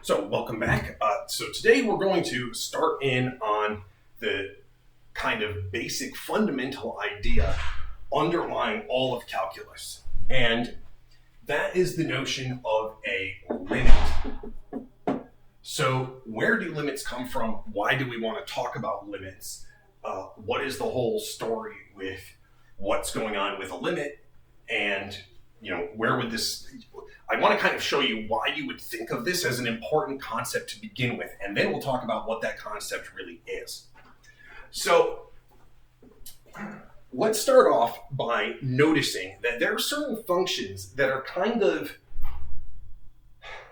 So welcome back. So today we're going to start in on the kind of basic fundamental idea underlying all of calculus. And that is the notion of a limit. So where do limits come from? Why do we want to talk about limits? What is the whole story with what's going on with a limit? And where would this... I want to kind of show you why you would think of this as an important concept to begin with, and then we'll talk about what that concept really is. So let's start off by noticing that there are certain functions that are kind of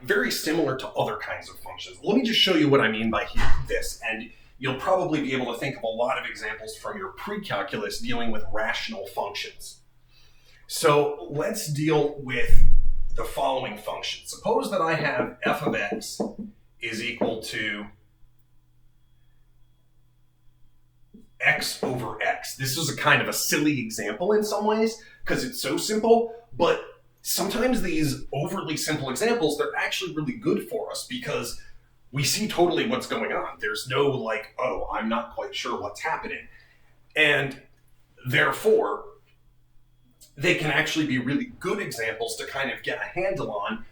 very similar to other kinds of functions. Let me just show you what I mean by this, and you'll probably be able to think of a lot of examples from your pre-calculus dealing with rational functions. So let's deal with the following function. Suppose that I have f of x is equal to x over x. This is a kind of a silly example in some ways because it's so simple, but sometimes these overly simple examples, they're actually really good for us because we see totally what's going on. There's no like, oh, I'm not quite sure what's happening. And therefore, they can actually be really good examples to kind of get a handle on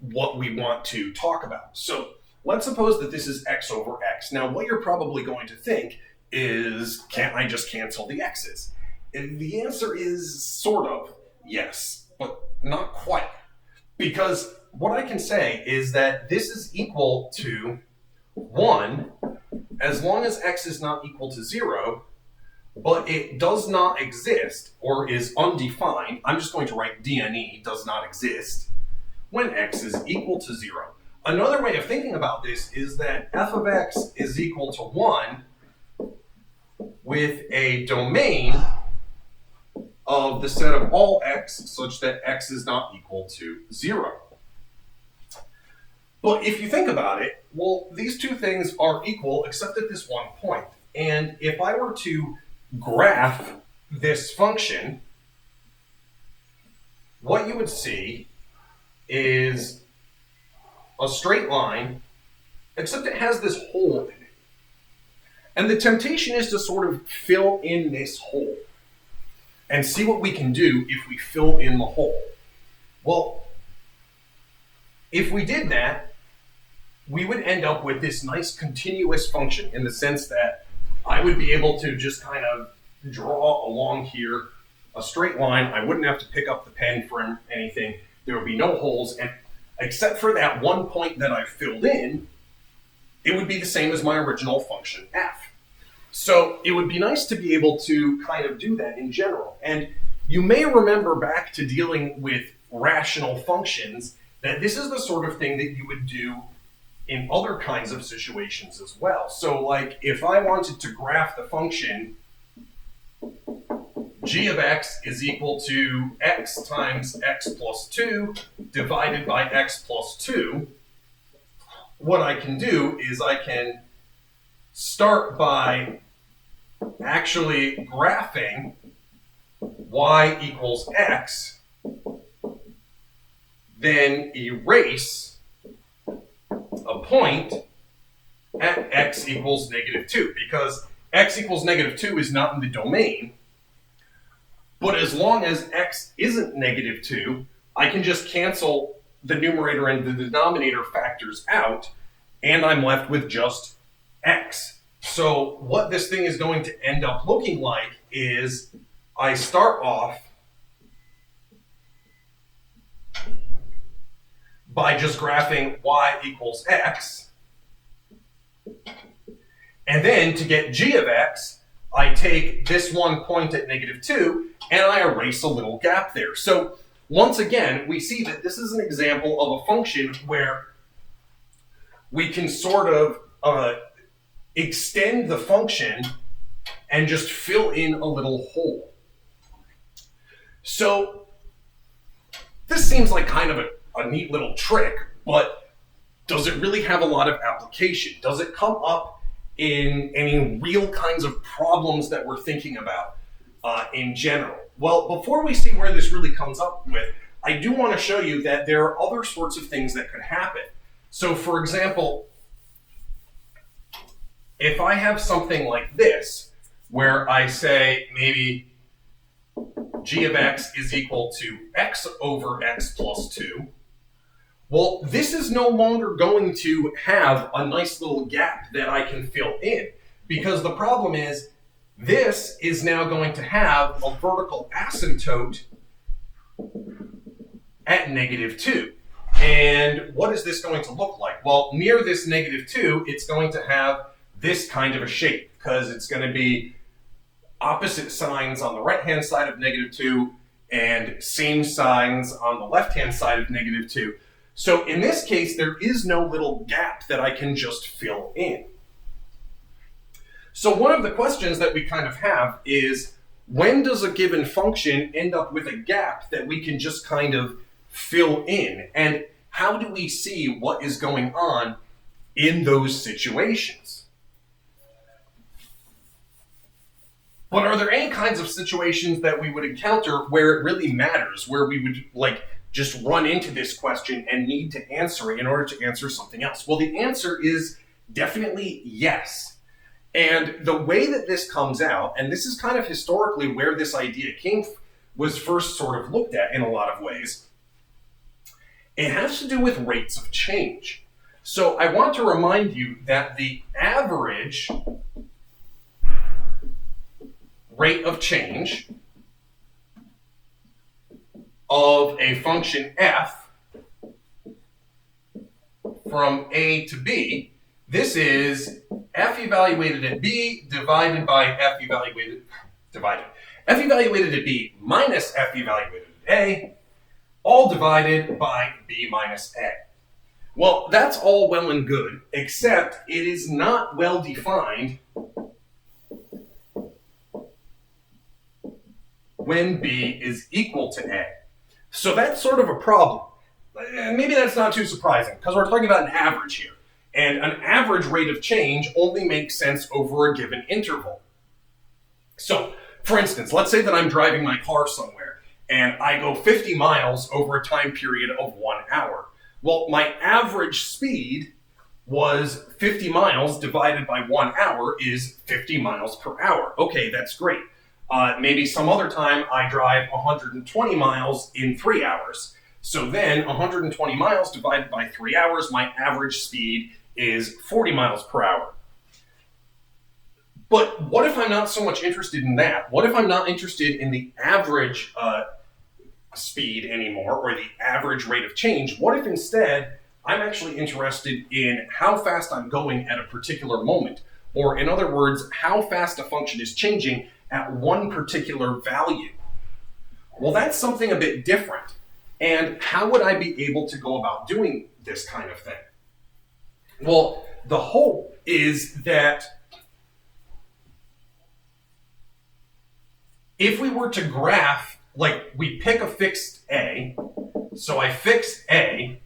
what we want to talk about. So let's suppose that this is x over x. Now, what you're probably going to think is, can't I just cancel the x's? And the answer is sort of yes, but not quite. Because what I can say is that this is equal to 1 as long as x is not equal to 0, but it does not exist or is undefined. I'm just going to write DNE, does not exist, when x is equal to 0. Another way of thinking about this is that f of x is equal to 1 with a domain of the set of all x such that x is not equal to 0. But if you think about it, well, these two things are equal except at this one point. And if I were to graph this function, what you would see is a straight line, except it has this hole in it. And the temptation is to sort of fill in this hole and see what we can do if we fill in the hole. Well, if we did that, we would end up with this nice continuous function in the sense that I would be able to just kind of draw along here a straight line. I wouldn't have to pick up the pen for anything. There would be no holes. And except for that one point that I filled in, it would be the same as my original function f. So it would be nice to be able to kind of do that in general. And you may remember back to dealing with rational functions that this is the sort of thing that you would do in other kinds of situations as well. So like if I wanted to graph the function g of x is equal to x times x plus 2 divided by x plus 2, what I can do is I can start by actually graphing y equals x, then erase a point at x equals negative 2, because x equals negative 2 is not in the domain, but as long as x isn't negative 2, I can just cancel the numerator and the denominator factors out, and I'm left with just x. So what this thing is going to end up looking like is I start off by just graphing y equals x. And then to get g of x, I take this one point at negative 2 and I erase a little gap there. So once again, we see that this is an example of a function where we can sort of extend the function and just fill in a little hole. So this seems like kind of a neat little trick, but does it really have a lot of application? Does it come up in any real kinds of problems that we're thinking about in general? Well, before we see where this really comes up with, I do want to show you that there are other sorts of things that could happen. So for example, if I have something like this, where I say maybe g of x is equal to x over x plus 2, well, this is no longer going to have a nice little gap that I can fill in, because the problem is this is now going to have a vertical asymptote at -2. And what is this going to look like? Well, near this -2, it's going to have this kind of a shape, because it's going to be opposite signs on the right-hand side of -2 and same signs on the left-hand side of -2. So in this case, there is no little gap that I can just fill in. So one of the questions that we kind of have is, when does a given function end up with a gap that we can just kind of fill in? And how do we see what is going on in those situations? But are there any kinds of situations that we would encounter where it really matters, where we would just run into this question and need to answer it in order to answer something else? Well, the answer is definitely yes. And the way that this comes out, and this is kind of historically where this idea was first sort of looked at in a lot of ways, it has to do with rates of change. So I want to remind you that the average rate of change of a function f from a to b, this is f evaluated at b divided by f evaluated at b minus f evaluated at a, all divided by b minus a. Well, that's all well and good, except it is not well defined when b is equal to a. So that's sort of a problem. Maybe that's not too surprising, because we're talking about an average here. And an average rate of change only makes sense over a given interval. So, for instance, let's say that I'm driving my car somewhere, and I go 50 miles over a time period of 1 hour. Well, my average speed was 50 miles divided by 1 hour is 50 miles per hour. Okay, that's great. Maybe some other time I drive 120 miles in 3 hours. So then 120 miles divided by 3 hours, my average speed is 40 miles per hour. But what if I'm not so much interested in that? What if I'm not interested in the average speed anymore, or the average rate of change? What if instead I'm actually interested in how fast I'm going at a particular moment? Or in other words, how fast a function is changing at one particular value? Well, that's something a bit different. And how would I be able to go about doing this kind of thing? Well, the hope is that if we were to graph, like we pick a fixed A, so I fix A,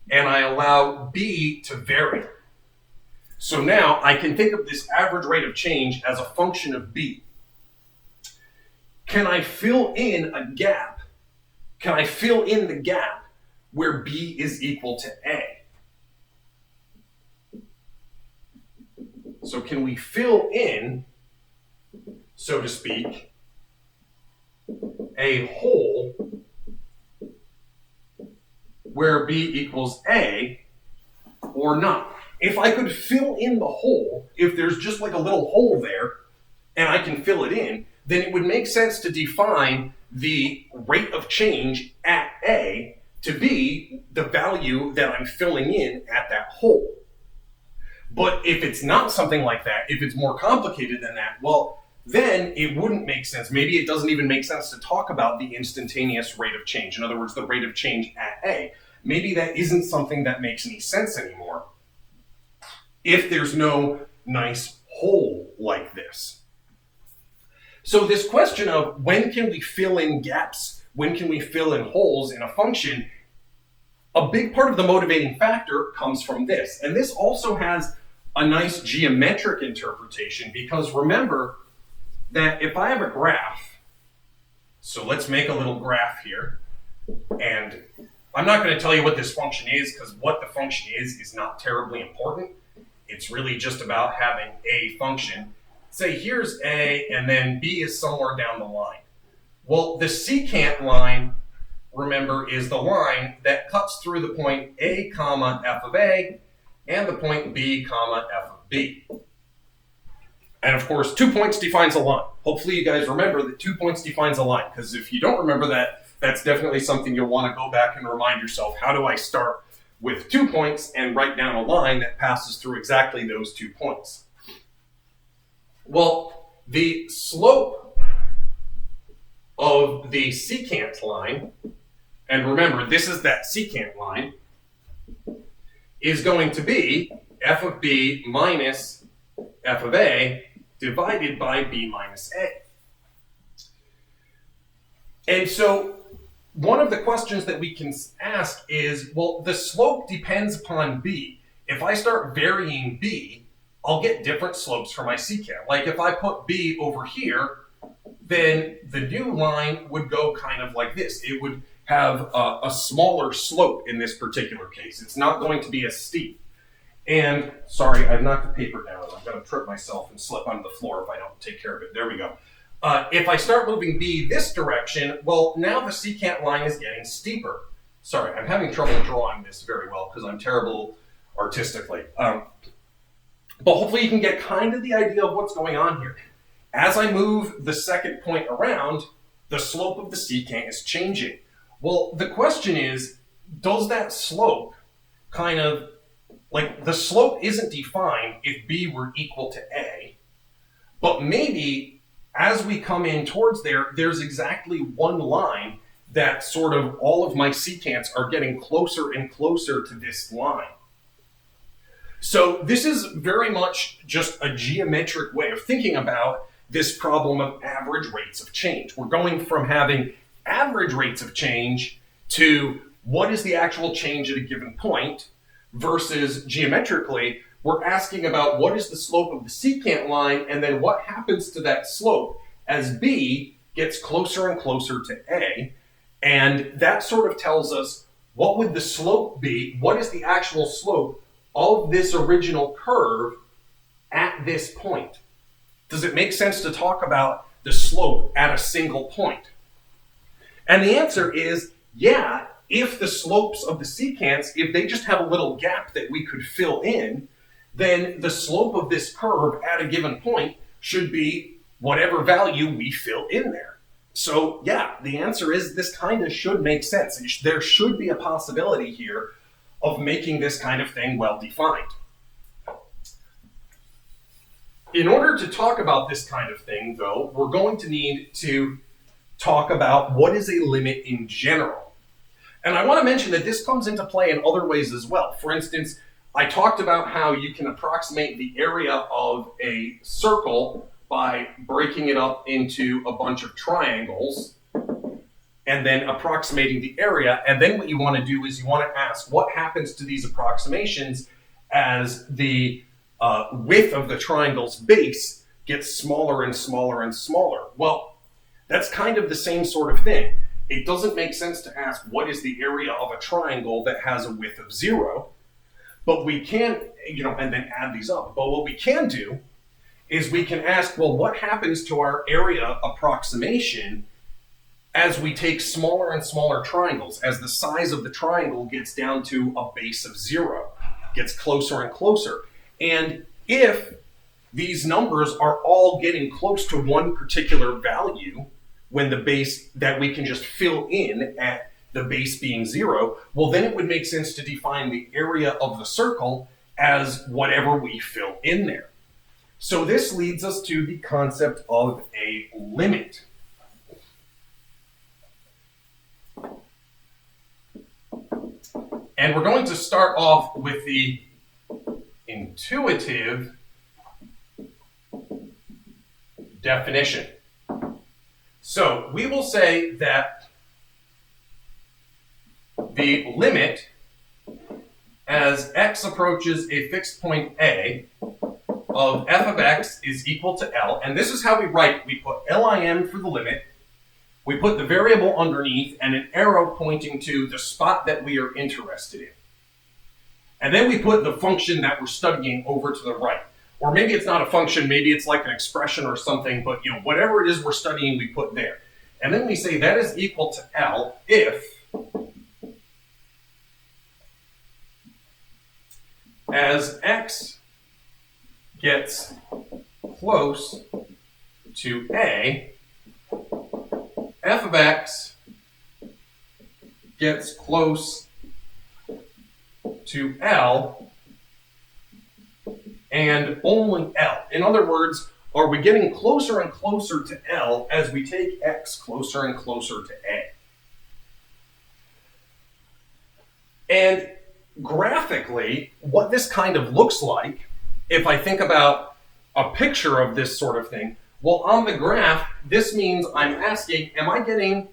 and I allow B to vary. So now I can think of this average rate of change as a function of B. Can I fill in a gap? Can I fill in the gap where B is equal to A? So can we fill in, so to speak, a hole where B equals A or not? If I could fill in the hole, if there's just like a little hole there and I can fill it in, then it would make sense to define the rate of change at A to be the value that I'm filling in at that hole. But if it's not something like that, if it's more complicated than that, well, then it wouldn't make sense. Maybe it doesn't even make sense to talk about the instantaneous rate of change. In other words, the rate of change at A. Maybe that isn't something that makes any sense anymore if there's no nice hole like this. So this question of when can we fill in gaps, when can we fill in holes in a function, a big part of the motivating factor comes from this. And this also has a nice geometric interpretation, because remember that if I have a graph, so let's make a little graph here, and I'm not going to tell you what this function is because what the function is not terribly important. It's really just about having a function. Say here's A and then B is somewhere down the line. Well, the secant line, remember, is the line that cuts through the point A, comma, f of A and the point B, comma, f of B. And of course, 2 points defines a line. Hopefully you guys remember that 2 points defines a line, because if you don't remember that, that's definitely something you'll want to go back and remind yourself. How do I start with 2 points and write down a line that passes through exactly those 2 points? Well, the slope of the secant line, and remember, this is that secant line, is going to be f of b minus f of a divided by b minus a. And so one of the questions that we can ask is, well, the slope depends upon b. If I start varying b, I'll get different slopes for my secant. Like if I put b over here, then the new line would go kind of like this. It would have a smaller slope in this particular case. It's not going to be as steep. And sorry, I've knocked the paper down. I'm going to trip myself and slip onto the floor if I don't take care of it. There we go. If I start moving B this direction, well, now the secant line is getting steeper. Sorry, I'm having trouble drawing this very well because I'm terrible artistically. But hopefully you can get kind of the idea of what's going on here. As I move the second point around, the slope of the secant is changing. Well, the question is, does that slope kind of, like the slope isn't defined if B were equal to A, but maybe as we come in towards there, there's exactly one line that sort of all of my secants are getting closer and closer to this line. So this is very much just a geometric way of thinking about this problem of average rates of change. We're going from having average rates of change to what is the actual change at a given point, versus geometrically, we're asking about what is the slope of the secant line and then what happens to that slope as B gets closer and closer to A. And that sort of tells us what would the slope be, what is the actual slope of this original curve at this point. Does it make sense to talk about the slope at a single point? And the answer is, yeah, if the slopes of the secants, if they just have a little gap that we could fill in, then the slope of this curve at a given point should be whatever value we fill in there. So yeah, the answer is this kind of should make sense. There should be a possibility here of making this kind of thing well defined. In order to talk about this kind of thing, though, we're going to need to talk about what is a limit in general. And I want to mention that this comes into play in other ways as well. For instance, I talked about how you can approximate the area of a circle by breaking it up into a bunch of triangles and then approximating the area. And then what you want to do is you want to ask what happens to these approximations as the width of the triangle's base gets smaller and smaller and smaller. Well, that's kind of the same sort of thing. It doesn't make sense to ask what is the area of a triangle that has a width of 0, but we can, and then add these up. But what we can do is we can ask, well, what happens to our area approximation as we take smaller and smaller triangles, as the size of the triangle gets down to a base of 0, gets closer and closer. And if these numbers are all getting close to one particular value, when the base that we can just fill in at the base being 0, well, then it would make sense to define the area of the circle as whatever we fill in there. So this leads us to the concept of a limit. And we're going to start off with the intuitive definition. So we will say that the limit as x approaches a fixed point A of f of x is equal to L, and this is how we write it. We put LIM for the limit, We put the variable underneath and an arrow pointing to the spot that we are interested in. And then we put the function that we're studying over to the right. Or maybe it's not a function, maybe it's like an expression or something, but whatever it is we're studying, we put there. And then we say that is equal to L if as x gets close to A, f of x gets close to L and only L. In other words, are we getting closer and closer to L as we take x closer and closer to A? And graphically, what this kind of looks like, if I think about a picture of this sort of thing, well, on the graph, this means I'm asking, am I getting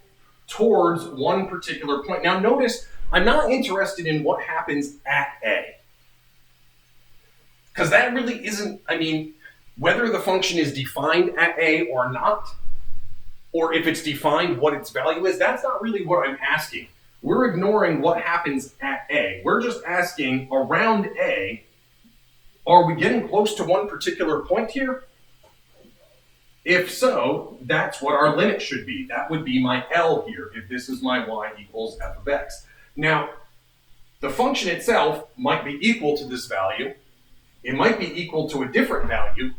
towards one particular point? Now notice, I'm not interested in what happens at A. Because that really isn't, whether the function is defined at A or not, or if it's defined what its value is, that's not really what I'm asking. We're ignoring what happens at A. We're just asking, around A, are we getting close to one particular point here? If so, that's what our limit should be. That would be my L here, if this is my y equals f of x. Now, the function itself might be equal to this value. It might be equal to a different value.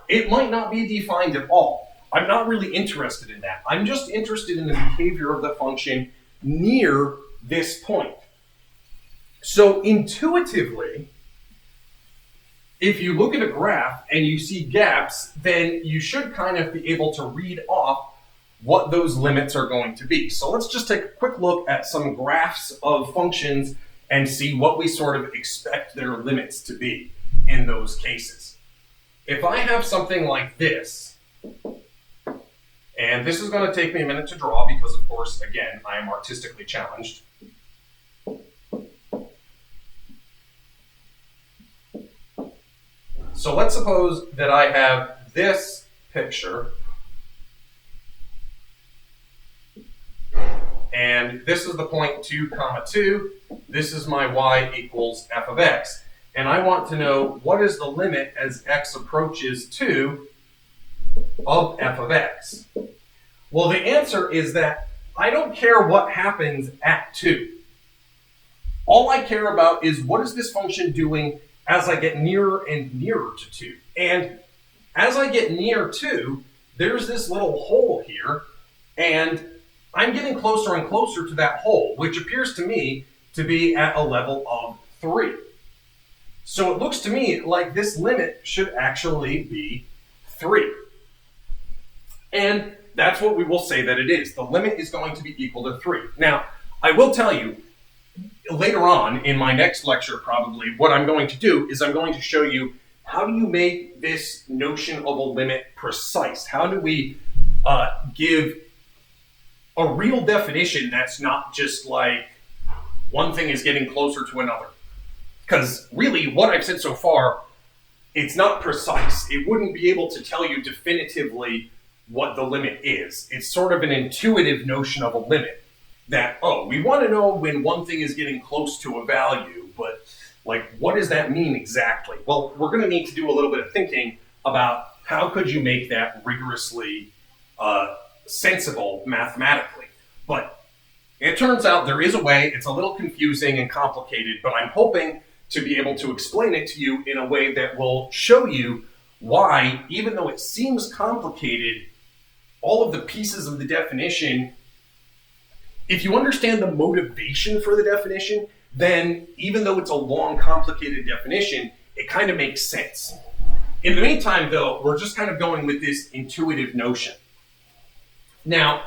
It might not be defined at all. I'm not really interested in that. I'm just interested in the behavior of the function near this point. So intuitively, if you look at a graph and you see gaps, then you should kind of be able to read off what those limits are going to be. So let's just take a quick look at some graphs of functions and see what we sort of expect their limits to be in those cases. If I have something like this, and this is going to take me a minute to draw because, of course, again, I am artistically challenged. So let's suppose that I have this picture, and this is the point 2, 2. This is my y equals f of x. And I want to know what is the limit as x approaches 2 of f of x. Well, the answer is that I don't care what happens at 2. All I care about is what is this function doing as I get nearer and nearer to 2. And as I get near 2, there's this little hole here, and I'm getting closer and closer to that hole, which appears to me to be at a level of 3. So it looks to me like this limit should actually be 3. And that's what we will say that it is. The limit is going to be equal to 3. Now, I will tell you, later on in my next lecture probably, what I'm going to do is I'm going to show you how do you make this notion of a limit precise? How do we give a real definition that's not just like one thing is getting closer to another? Because really, what I've said so far, it's not precise. It wouldn't be able to tell you definitively what the limit is. It's sort of an intuitive notion of a limit. That, oh, we want to know when one thing is getting close to a value, but like, what does that mean exactly? Well, we're going to need to do a little bit of thinking about how could you make that rigorously sensible mathematically. But it turns out there is a way. It's a little confusing and complicated, but I'm hoping to be able to explain it to you in a way that will show you why, even though it seems complicated, all of the pieces of the definition, if you understand the motivation for the definition, then even though it's a long, complicated definition, it kind of makes sense. In the meantime, though, we're just kind of going with this intuitive notion. Now,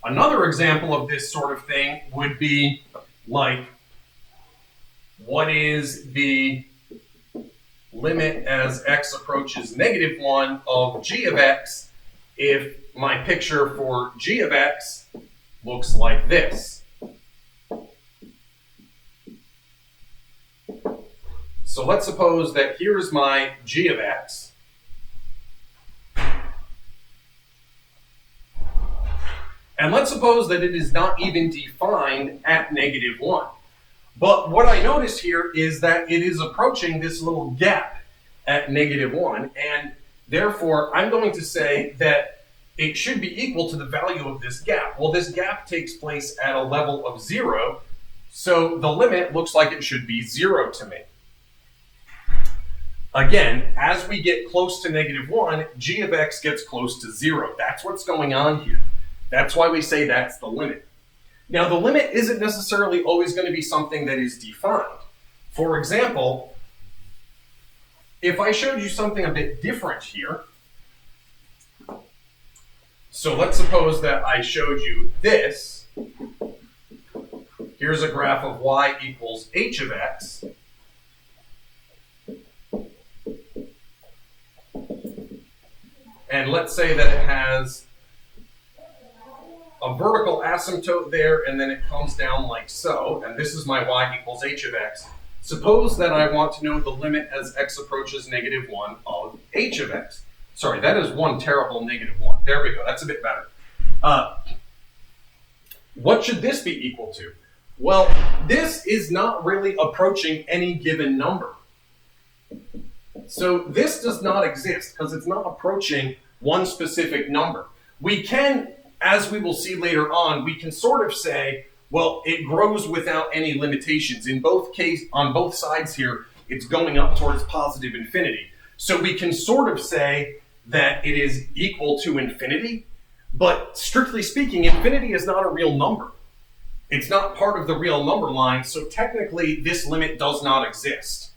another example of this sort of thing would be like, what is the limit as x approaches -1 of g of x if my picture for g of x looks like this? So let's suppose that here's my g of x. And let's suppose that it is not even defined at -1. But what I notice here is that it is approaching this little gap at -1, and therefore I'm going to say that it should be equal to the value of this gap. Well, this gap takes place at a level of 0, so the limit looks like it should be 0 to me. Again, as we get close to -1, g of x gets close to 0. That's what's going on here. That's why we say that's the limit. Now, the limit isn't necessarily always going to be something that is defined. For example, if I showed you something a bit different here, so let's suppose that I showed you this. Here's a graph of y equals h of x. And let's say that it has a vertical asymptote there, and then it comes down like so, and this is my y equals h of x. Suppose that I want to know the limit as x approaches -1 of h of x. Sorry, that is one terrible -1. There we go, that's a bit better. What should this be equal to? Well, this is not really approaching any given number. So this does not exist because it's not approaching one specific number. We can, as we will see later on, we can sort of say, well, it grows without any limitations. On both sides here, it's going up towards positive infinity. So we can sort of say that it is equal to infinity, but strictly speaking, infinity is not a real number. It's not part of the real number line, so technically this limit does not exist.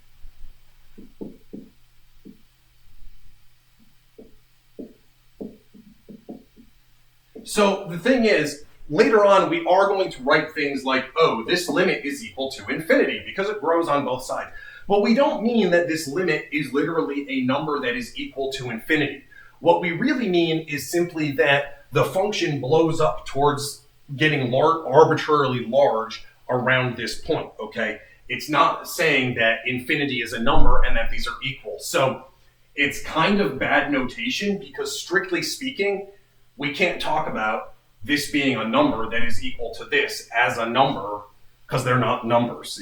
So the thing is, later on we are going to write things like, oh, this limit is equal to infinity because it grows on both sides. But we don't mean that this limit is literally a number that is equal to infinity. What we really mean is simply that the function blows up towards getting arbitrarily large around this point, okay? It's not saying that infinity is a number and that these are equal. So it's kind of bad notation because strictly speaking, we can't talk about this being a number that is equal to this as a number because they're not numbers.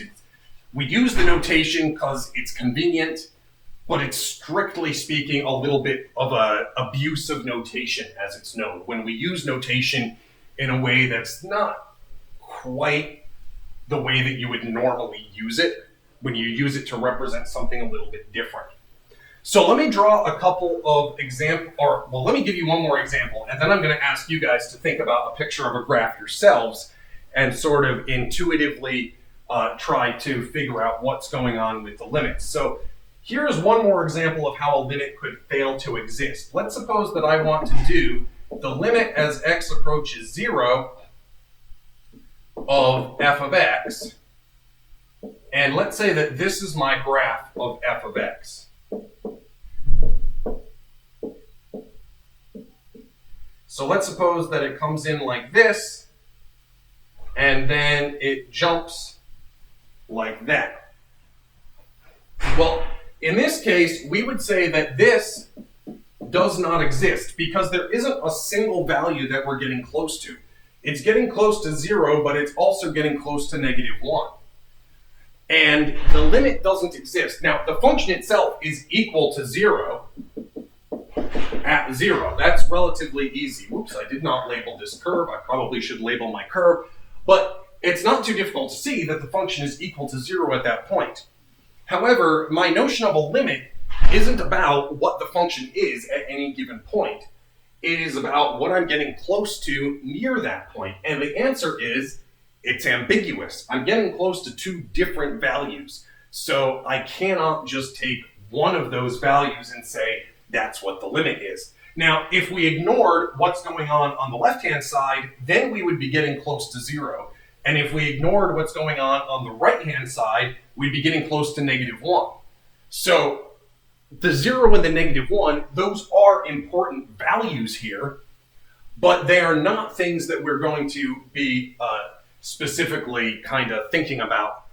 We use the notation because it's convenient, but it's strictly speaking a little bit of an abuse of notation as it's known. When we use notation in a way that's not quite the way that you would normally use it, when you use it to represent something a little bit different. So let me draw a couple of let me give you one more example, and then I'm going to ask you guys to think about a picture of a graph yourselves and sort of intuitively try to figure out what's going on with the limits. So here's one more example of how a limit could fail to exist. Let's suppose that I want to do the limit as x approaches 0 of f of x, and let's say that this is my graph of f of x. So let's suppose that it comes in like this, and then it jumps like that. Well, in this case, we would say that this does not exist because there isn't a single value that we're getting close to. It's getting close to 0, but it's also getting close to -1. And the limit doesn't exist. Now, the function itself is equal to 0 at 0. That's relatively easy. Whoops, I did not label this curve. I probably should label my curve. But it's not too difficult to see that the function is equal to 0 at that point. However, my notion of a limit isn't about what the function is at any given point. It is about what I'm getting close to near that point. And the answer is, it's ambiguous. I'm getting close to two different values. So I cannot just take one of those values and say, that's what the limit is. Now, if we ignored what's going on the left-hand side, then we would be getting close to 0. And if we ignored what's going on the right-hand side, we'd be getting close to -1. So the 0 and the -1, those are important values here, but they are not things that we're going to be specifically kind of thinking about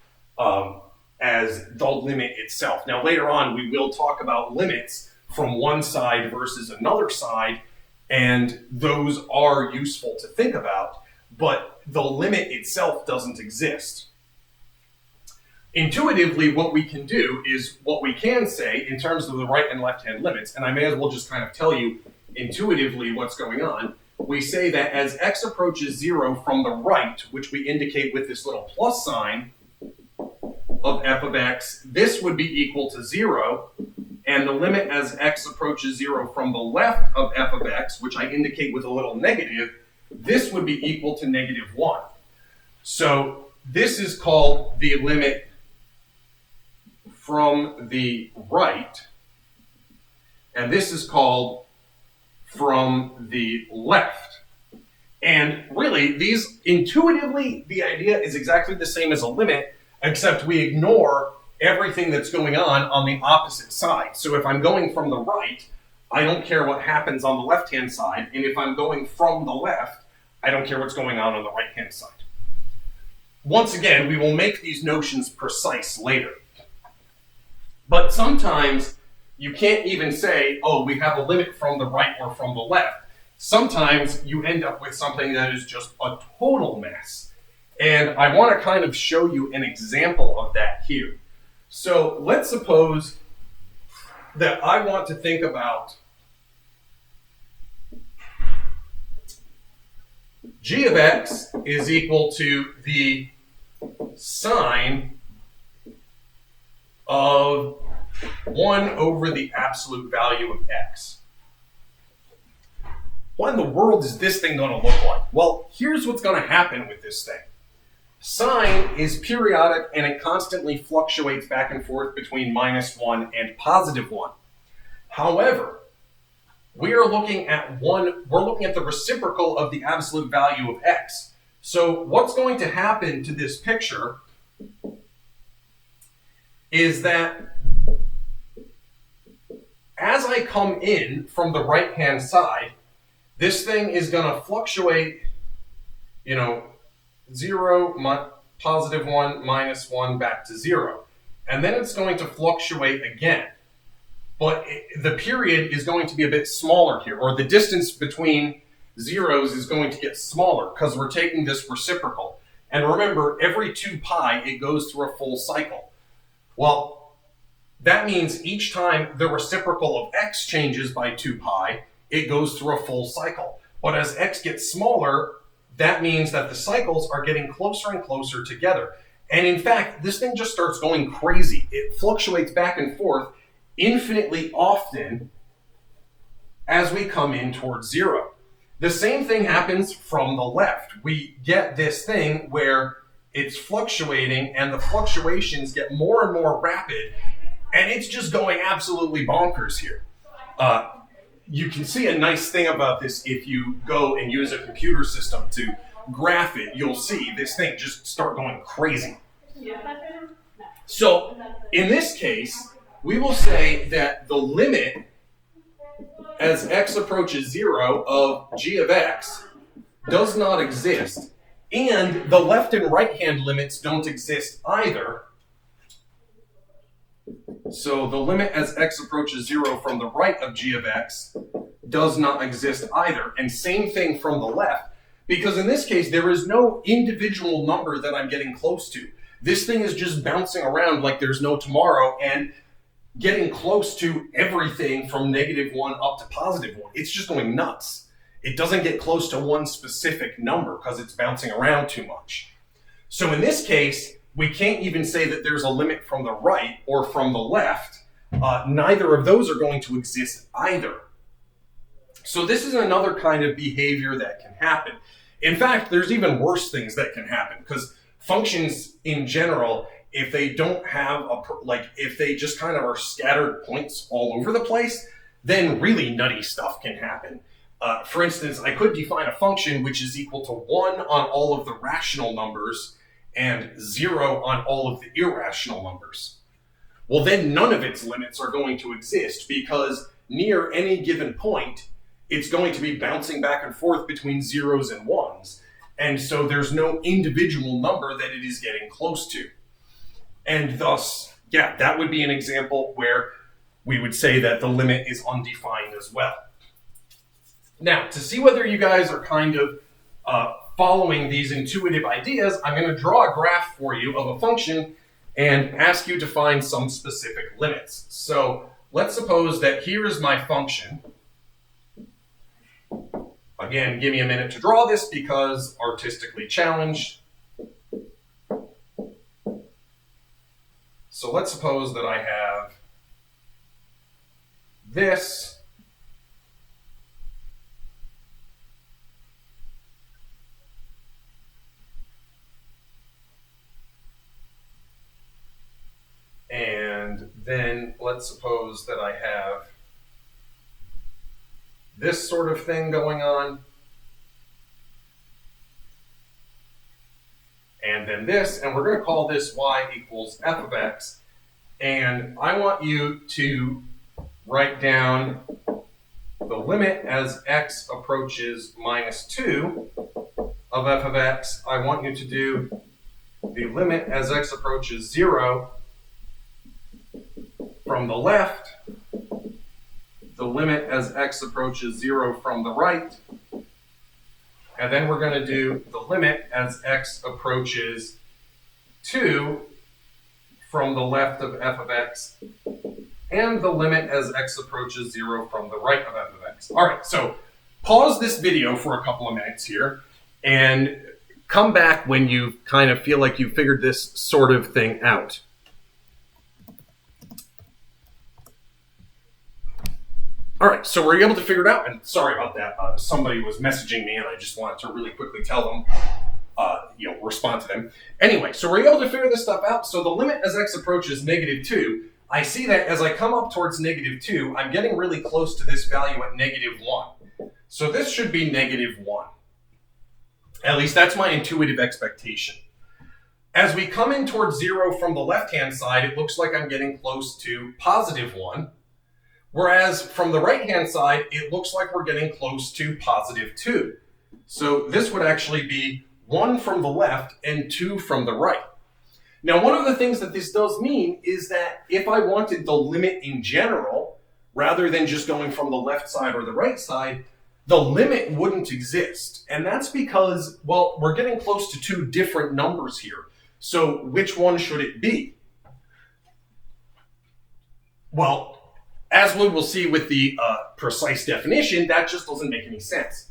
as the limit itself. Now, later on, we will talk about limits from one side versus another side, And those are useful to think about, but the limit itself doesn't exist. Intuitively, what we can do is what we can say in terms of the right and left-hand limits, and I may as well just kind of tell you intuitively what's going on. We say that as x approaches 0 from the right, which we indicate with this little plus sign of f of x, this would be equal to 0, and the limit as x approaches 0 from the left of f of x, which I indicate with a little negative, this would be equal to -1. So this is called the limit from the right, and this is called from the left. And really, these intuitively, the idea is exactly the same as a limit, except we ignore everything that's going on the opposite side. So if I'm going from the right, I don't care what happens on the left-hand side, and if I'm going from the left, I don't care what's going on the right-hand side. Once again, we will make these notions precise later. But sometimes you can't even say, oh, we have a limit from the right or from the left. Sometimes you end up with something that is just a total mess. And I want to kind of show you an example of that here. So let's suppose that I want to think about g of x is equal to the sine of 1 over the absolute value of x. What in the world is this thing going to look like? Well, here's what's going to happen with this thing. Sine is periodic and it constantly fluctuates back and forth between -1 and +1. However, we're looking at the reciprocal of the absolute value of x. So what's going to happen to this picture is that as I come in from the right-hand side, this thing is going to fluctuate, 0, +1, -1, back to 0. And then it's going to fluctuate again. But the period is going to be a bit smaller here, or the distance between zeros is going to get smaller because we're taking this reciprocal. And remember, every 2 pi, it goes through a full cycle. Well, that means each time the reciprocal of x changes by 2 pi, it goes through a full cycle. But as x gets smaller, that means that the cycles are getting closer and closer together. And in fact, this thing just starts going crazy. It fluctuates back and forth infinitely often as we come in towards 0. The same thing happens from the left. We get this thing where it's fluctuating and the fluctuations get more and more rapid, and it's just going absolutely bonkers here. You can see a nice thing about this if you go and use a computer system to graph it. You'll see this thing just start going crazy. So in this case, we will say that the limit as x approaches 0 of g of x does not exist, and the left and right hand limits don't exist either. So the limit as x approaches 0 from the right of g of x does not exist either. And same thing from the left, because in this case, there is no individual number that I'm getting close to. This thing is just bouncing around like there's no tomorrow and getting close to everything from -1 up to +1. It's just going nuts. It doesn't get close to one specific number because it's bouncing around too much. So in this case, we can't even say that there's a limit from the right or from the left. Neither of those are going to exist either. So this is another kind of behavior that can happen. In fact, there's even worse things that can happen, because functions in general, if they don't have if they just kind of are scattered points all over the place, then really nutty stuff can happen. For instance, I could define a function which is equal to 1 on all of the rational numbers and 0 on all of the irrational numbers. Well, then none of its limits are going to exist, because near any given point, it's going to be bouncing back and forth between zeros and ones. And so there's no individual number that it is getting close to. And thus, yeah, that would be an example where we would say that the limit is undefined as well. Now, to see whether you guys are kind of following these intuitive ideas, I'm going to draw a graph for you of a function and ask you to find some specific limits. So let's suppose that here is my function. Again, give me a minute to draw this because artistically challenged. So let's suppose that I have this. And then let's suppose that I have this sort of thing going on. And then this, and we're going to call this y equals f of x. And I want you to write down the limit as x approaches minus 2 of f of x. I want you to do the limit as x approaches 0 from the left, the limit as x approaches 0 from the right, and then we're going to do the limit as x approaches 2 from the left of f of x, and the limit as x approaches 0 from the right of f of x. All right, so pause this video for a couple of minutes here, and come back when you kind of feel like you figured this sort of thing out. All right, so we're able to figure it out, and sorry about that. Somebody was messaging me, and I just wanted to really quickly tell them, respond to them. Anyway, so we're able to figure this stuff out. So the limit as x approaches -2, I see that as I come up towards -2, I'm getting really close to this value at -1. So this should be -1. At least that's my intuitive expectation. As we come in towards 0 from the left-hand side, it looks like I'm getting close to +1. Whereas from the right-hand side, it looks like we're getting close to +2. So this would actually be 1 from the left and 2 from the right. Now, one of the things that this does mean is that if I wanted the limit in general, rather than just going from the left side or the right side, the limit wouldn't exist. And that's because, well, we're getting close to 2 different numbers here. So which one should it be? Well, as we will see with the precise definition, that just doesn't make any sense.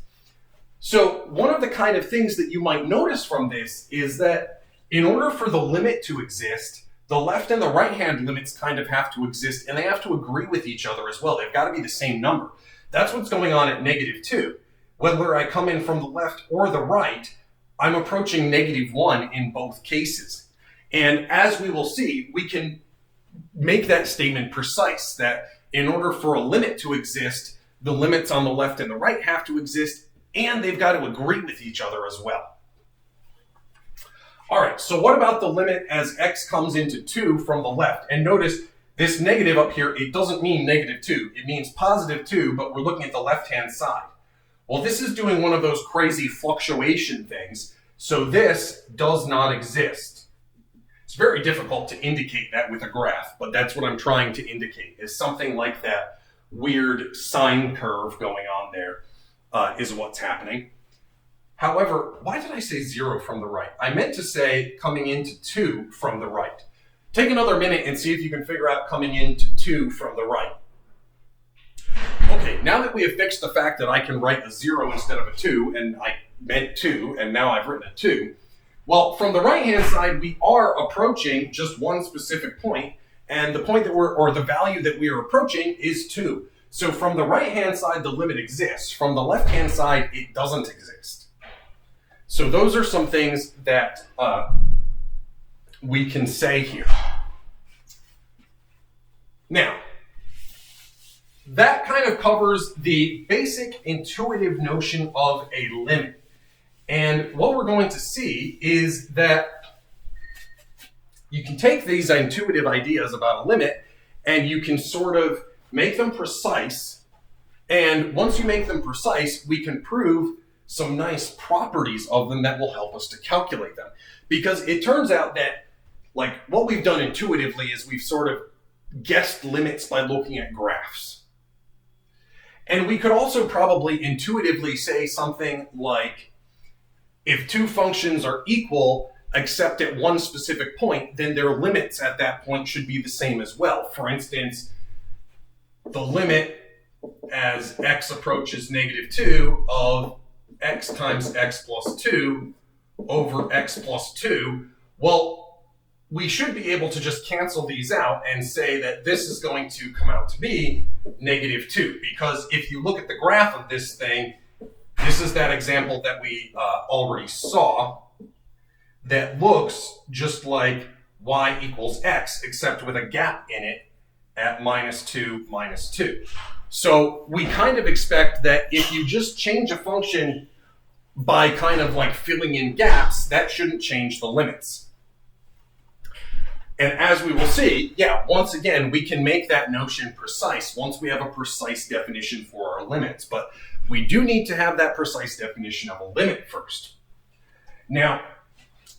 So one of the kind of things that you might notice from this is that in order for the limit to exist, the left and the right hand limits kind of have to exist, and they have to agree with each other as well. They've got to be the same number. That's what's going on at -2. Whether I come in from the left or the right, I'm approaching -1 in both cases. And as we will see, we can make that statement precise, that in order for a limit to exist, the limits on the left and the right have to exist, and they've got to agree with each other as well. All right, so what about the limit as x comes into 2 from the left? And notice this negative up here, it doesn't mean -2. It means +2, but we're looking at the left-hand side. Well, this is doing one of those crazy fluctuation things, so this does not exist. It's very difficult to indicate that with a graph, but that's what I'm trying to indicate, is something like that weird sine curve going on there is what's happening. However, why did I say 0 from the right? I meant to say coming into 2 from the right. Take another minute and see if you can figure out coming into 2 from the right. Okay, now that we have fixed the fact that I can write a 0 instead of a 2, and I meant 2, and now I've written a 2, well, from the right-hand side, we are approaching just one specific point, and the point that the value that we are approaching is 2. So from the right-hand side, the limit exists. From the left-hand side, it doesn't exist. So those are some things that we can say here. Now, that kind of covers the basic intuitive notion of a limit. And what we're going to see is that you can take these intuitive ideas about a limit and you can sort of make them precise. And once you make them precise, we can prove some nice properties of them that will help us to calculate them. Because it turns out that, like, what we've done intuitively is we've sort of guessed limits by looking at graphs. And we could also probably intuitively say something like, if two functions are equal, except at one specific point, then their limits at that point should be the same as well. For instance, the limit as x approaches -2 of x times x plus 2 over x plus 2, well, we should be able to just cancel these out and say that this is going to come out to be -2. Because if you look at the graph of this thing, this is that example that we already saw that looks just like y equals x, except with a gap in it at -2, -2. So we kind of expect that if you just change a function by kind of like filling in gaps, that shouldn't change the limits. And as we will see, yeah, once again, we can make that notion precise once we have a precise definition for our limits. But we do need to have that precise definition of a limit first. Now,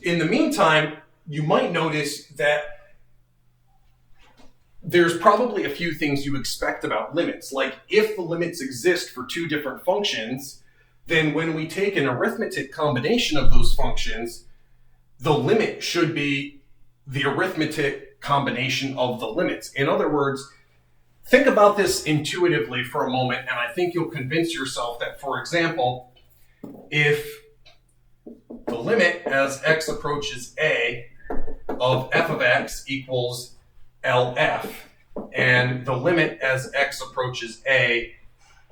in the meantime, you might notice that there's probably a few things you expect about limits. Like if the limits exist for two different functions, then when we take an arithmetic combination of those functions, the limit should be the arithmetic combination of the limits. In other words, think about this intuitively for a moment, and I think you'll convince yourself that, for example, if the limit as x approaches a of f of x equals LF, and the limit as x approaches a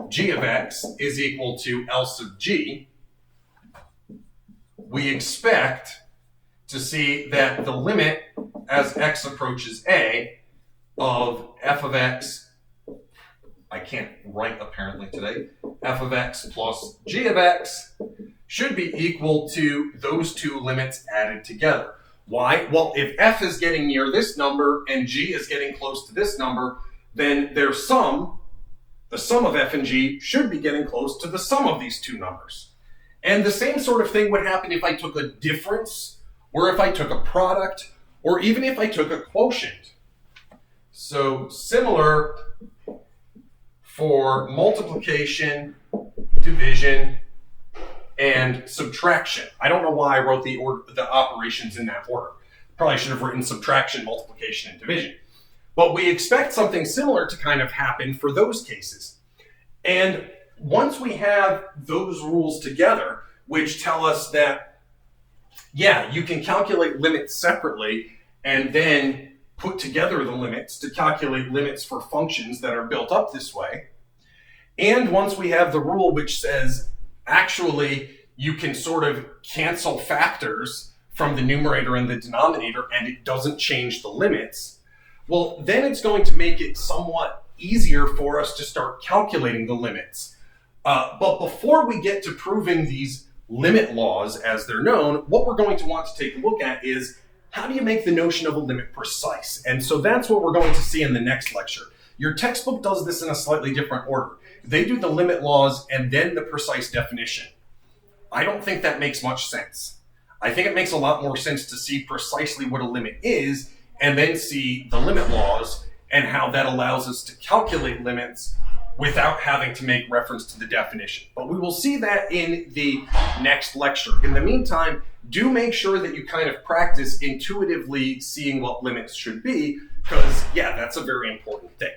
g of x is equal to L sub g, we expect to see that the limit as x approaches a of f of x, I can't write apparently today, f of x plus g of x should be equal to those two limits added together. Why? Well, if f is getting near this number and g is getting close to this number, then their sum, the sum of f and g, should be getting close to the sum of these two numbers. And the same sort of thing would happen if I took a difference, or if I took a product, or even if I took a quotient. So similar for multiplication, division, and subtraction. I don't know why I wrote the operations in that order. Probably should have written subtraction, multiplication, and division. But we expect something similar to kind of happen for those cases. And once we have those rules together, which tell us that, yeah, you can calculate limits separately and then put together the limits to calculate limits for functions that are built up this way. And once we have the rule which says, actually, you can sort of cancel factors from the numerator and the denominator and it doesn't change the limits, well, then it's going to make it somewhat easier for us to start calculating the limits. But before we get to proving these limit laws as they're known, what we're going to want to take a look at is how do you make the notion of a limit precise? And so that's what we're going to see in the next lecture. Your textbook does this in a slightly different order. They do the limit laws and then the precise definition. I don't think that makes much sense. I think it makes a lot more sense to see precisely what a limit is and then see the limit laws and how that allows us to calculate limits without having to make reference to the definition. But we will see that in the next lecture. In the meantime, do make sure that you kind of practice intuitively seeing what limits should be, because, yeah, that's a very important thing.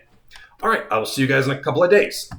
All right, I will see you guys in a couple of days.